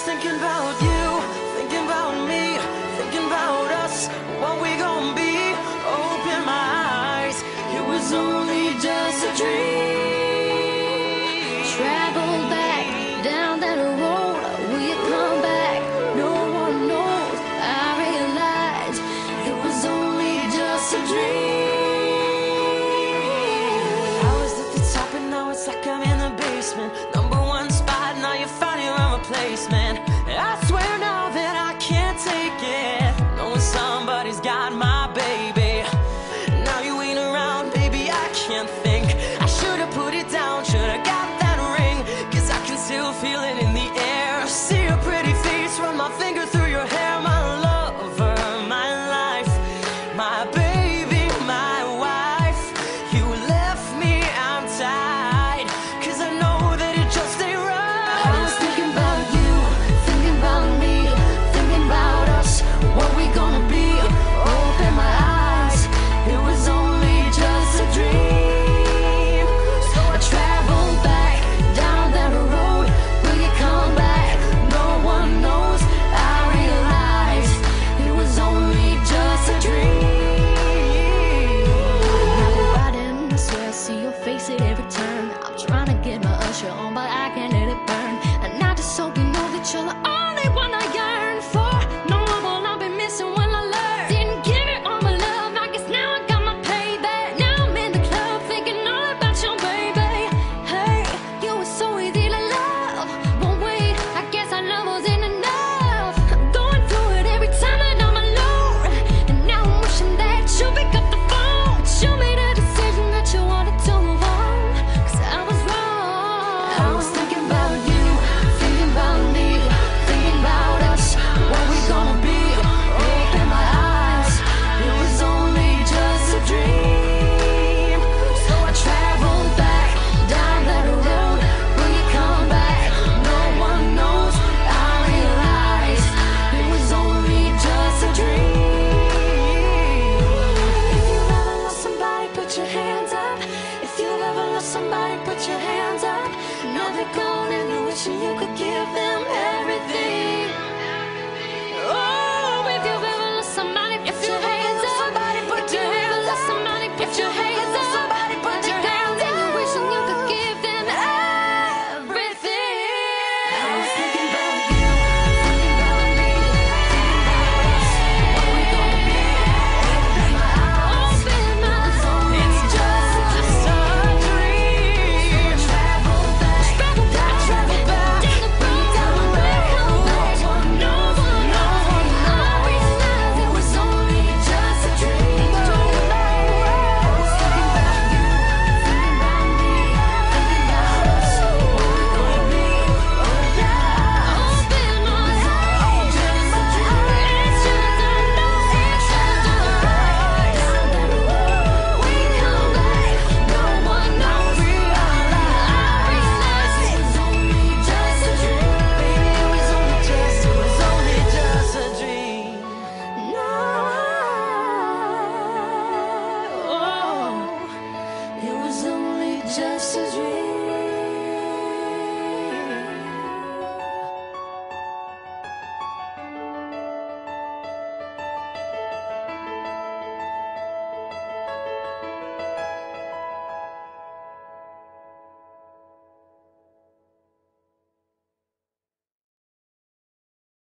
thinking about you, thinking about me, thinking about us, what we gon' be. Open my eyes, it was only just a dream. Travel back down that road, will you come back? No one knows. I realized it was only just a dream. I was at the top and now it's like I'm in the basement. #1 spot, now you found your own replacement. I swear now that I can't take it, knowing somebody's got my baby. Now you ain't around, baby, I can't think. I should've put it down, should've got that ring, 'cause I can still feel it in the air. See your pretty face, run my finger through your hair. My lover, my life, my baby, my wife. You left me, I'm tied, 'cause I know that it just ain't right. I was thinking about you, thinking about me, thinking about us, what we gonna be. Open my eyes, it was only just a dream. So I traveled back down that road, will you come back? No one knows. I realized it was only just a dream. I've been riding, I swear I see your face at every turn. I'm trying to get my usher on, but I can't let it burn. And I just hope you know that you're the only one I yearn for. No one will I be missing when I learn. Didn't give it all my love, I guess now I got my payback. Now I'm in the club thinking all about your baby. Hey, you were so easy to love, but wait, I guess our love wasn't enough. I'm going through it every time that I'm alone, and now I'm wishing that you pick up the phone. But you made a decision that you wanted to move on, 'cause I was wrong. I was thinking about you, thinking about me, thinking about us, what we gonna be. Open my eyes, it was only just a dream. So I traveled back down that road, will you come back? No one knows. I realized it was only just a dream. If you ever lost somebody, put your hands up. If you ever lost somebody, put your hands up. Now they're gone and you're wishing you could give them